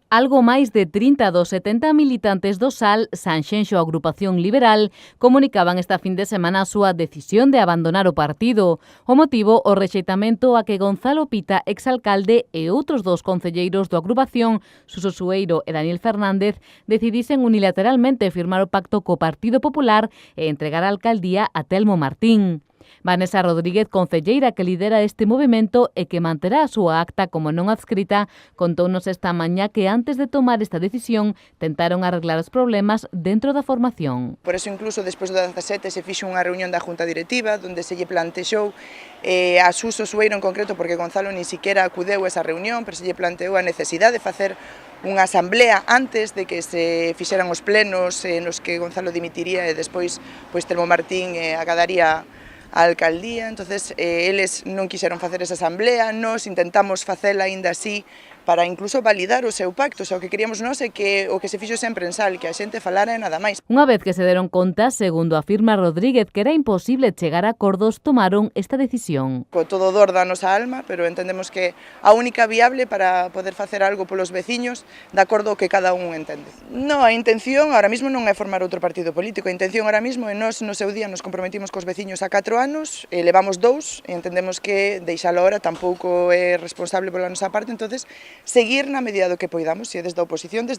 Algo máis de 30 dos 70 militantes do SAL, Sanxenxo Agrupación Liberal, comunicaban esta fin de semana a súa decisión de abandonar o partido. O motivo, o rexeitamento a que Gonzalo Pita, exalcalde, e outros dos concelleiros do agrupación, Suso Sueiro e Daniel Fernández, decidisen unilateralmente firmar o pacto co Partido Popular e entregar a alcaldía a Telmo Martín. Vanessa Rodríguez, concelleira que lidera este movimento e que manterá a súa acta como non adscrita, contounos esta mañá que antes de tomar esta decisión tentaron arreglar os problemas dentro da formación. Por eso incluso despois do 17 se fixo unha reunión da Junta Directiva onde se lle plantexou a Suso Sueiro en concreto, porque Gonzalo ni siquiera acudeu a esa reunión, pero se lle planteou a necesidade de facer unha asamblea antes de que se fixeran os plenos nos que Gonzalo dimitiría e despois Telmo Martín acadaría a alcaldía. Entonces eles non quixeron facer esa asamblea, nós intentamos facela aínda así para incluso validar o seu pacto. O que queríamos nós é que o que se fixo sempre en SAL, que a xente falara e nada máis. Unha vez que se deron conta, segundo afirma Rodríguez, que era imposible chegar a acordos, tomaron esta decisión. Co todo dor da nosa alma, pero entendemos que a única viable para poder facer algo polos veciños de acordo ao que cada un entende. Non, a intención ahora mismo non é formar outro partido político, a intención ahora mismo é nós no seu día nos comprometimos cos veciños a 4 anos, levamos 2 e entendemos que deixalo ahora tampouco é responsable pola nosa parte, entonces seguir na medida do que poidamos, e desde a oposición,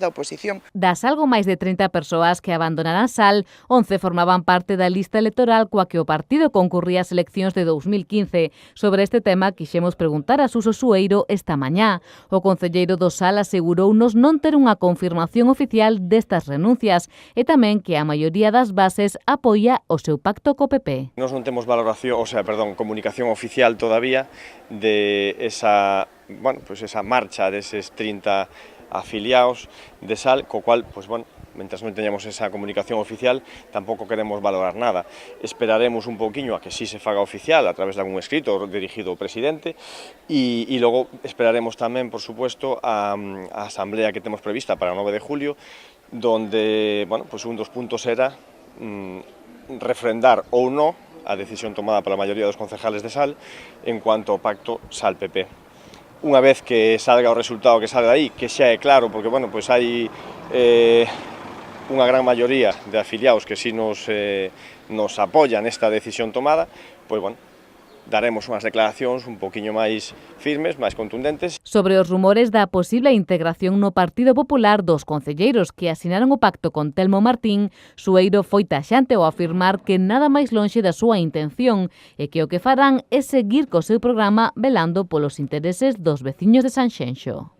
Das algo máis de 30 persoas que abandonaran SAL, 11 formaban parte da lista electoral coa que o partido concurría ás eleccións de 2015. Sobre este tema quixemos preguntar a Suso Sueiro esta mañá. O concelleiro do SAL asegurounos non ter unha confirmación oficial destas renuncias e tamén que a maioría das bases apoia o seu pacto co PP. Nós non temos comunicación oficial todavía de esa marcha deses 30 afiliados de SAL, co cual, mentras non teñamos esa comunicación oficial, tampouco queremos valorar nada. Esperaremos un pouquiño a que sí se faga oficial a través de algún escrito dirigido ao presidente e logo esperaremos tamén, por supuesto, a asamblea que temos prevista para o 9 de julio, donde, un dos puntos era refrendar ou non a decisión tomada pola maioría dos concejales de SAL en cuanto ao pacto SAL-PP. Unha vez que salga o resultado que salga aí, que xa é claro, porque hai unha gran maioría de afiliados que si nos apoian nesta decisión tomada, daremos unhas declaracións un poquinho máis firmes, máis contundentes. Sobre os rumores da posible integración no Partido Popular dos concelleiros que asinaron o pacto con Telmo Martín, Sueiro foi taxante ao afirmar que nada máis lonxe da súa intención e que o que farán é seguir co seu programa velando polos intereses dos veciños de Sanxenxo.